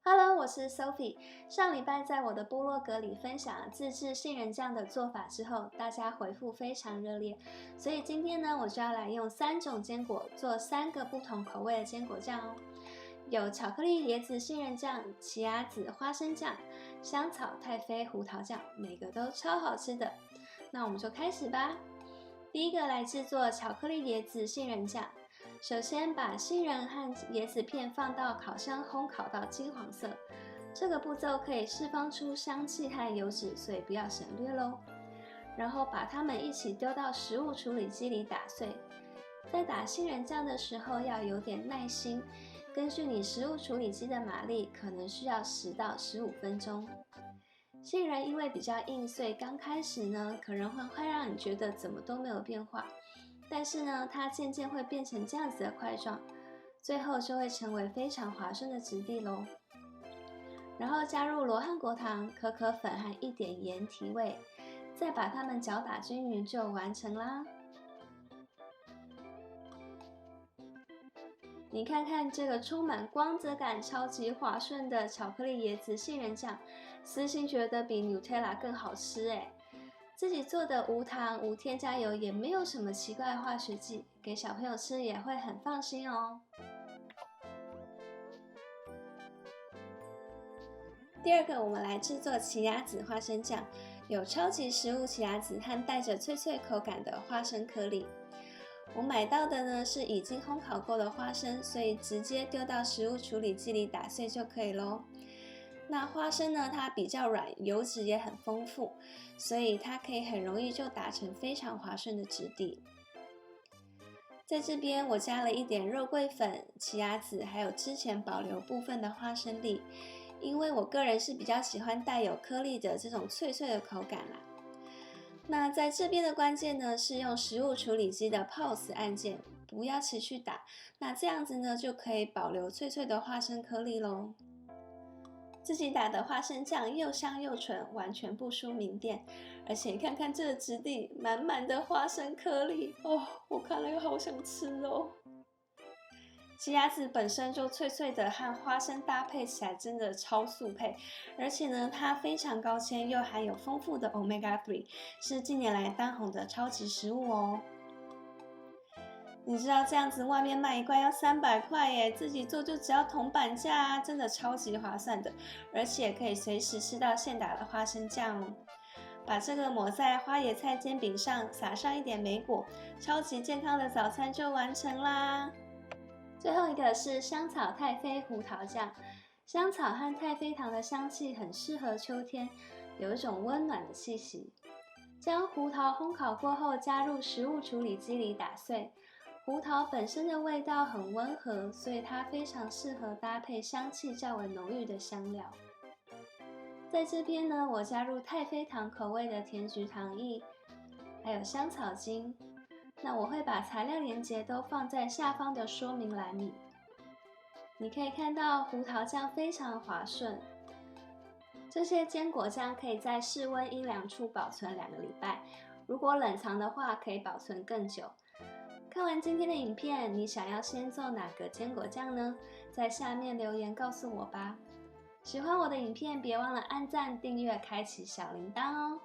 Hello，我是 Sophie。上礼拜在我的部落格里分享了自制杏仁酱的做法之后，大家回复非常热烈，所以今天呢，我就要来用3种坚果做3个不同口味的坚果酱哦。有巧克力椰子杏仁酱、奇亚籽花生酱、香草太妃胡桃酱，每个都超好吃的。那我们就开始吧。第一个来制作巧克力椰子杏仁酱。首先把杏仁和椰子片放到烤箱烘烤到金黄色，这个步骤可以释放出香气和油脂，所以不要省略咯。然后把它们一起丢到食物处理机里打碎。在打杏仁酱的时候要有点耐心，根据你食物处理机的马力，可能需要10到15分钟。杏仁因为比较硬，所以刚开始呢，可能会让你觉得怎么都没有变化。但是呢，它渐渐会变成这样子的块状，最后就会成为非常滑顺的质地咯。然后加入罗汉果糖、可可粉和一点盐提味，再把它们搅打均匀就完成啦。你看看这个充满光泽感、超级滑顺的巧克力椰子杏仁酱，私心觉得比 Nutella 更好吃耶。自己做的无糖、无添加油，也没有什么奇怪的化学剂，给小朋友吃也会很放心哦。第二个，我们来制作奇亚籽花生酱，有超级食物奇亚籽和带着脆脆口感的花生颗粒。我买到的呢是已经烘烤过的花生，所以直接丢到食物处理机里打碎就可以咯。那花生呢，它比较软，油脂也很丰富，所以它可以很容易就打成非常滑顺的质地。在这边我加了一点肉桂粉、奇亚籽，还有之前保留部分的花生粒，因为我个人是比较喜欢带有颗粒的这种脆脆的口感啦。那在这边的关键呢，是用食物处理机的 Pause 按键，不要持续打，那这样子呢，就可以保留脆脆的花生颗粒咯。自己打的花生酱又香又纯，完全不输名店。而且看看这个质地，满满的花生颗粒哦，我看了又好想吃哦。奇亚籽本身就脆脆的，和花生搭配起来真的超速配。而且呢，它非常高纤，又含有丰富的 Omega 3，是近年来当红的超级食物哦。你知道这样子外面卖一罐要300块耶，自己做就只要铜板价啊，真的超级划算的，而且可以随时吃到现打的花生酱哦。把这个抹在花椰菜煎饼上，撒上一点莓果，超级健康的早餐就完成啦。最后一个是香草太妃胡桃酱，香草和太妃糖的香气很适合秋天，有一种温暖的气息。将胡桃烘烤过后加入食物处理机里打碎。胡桃本身的味道很温和，所以它非常适合搭配香气较为浓郁的香料。在这边呢，我加入太妃糖口味的甜菊糖液，还有香草精。那我会把材料连结都放在下方的说明栏里。你可以看到胡桃酱非常滑顺。这些坚果酱可以在室温阴凉处保存2个礼拜，如果冷藏的话，可以保存更久。看完今天的影片，你想要先做哪个坚果酱呢？在下面留言告诉我吧。喜欢我的影片，别忘了按赞、订阅、开启小铃铛哦。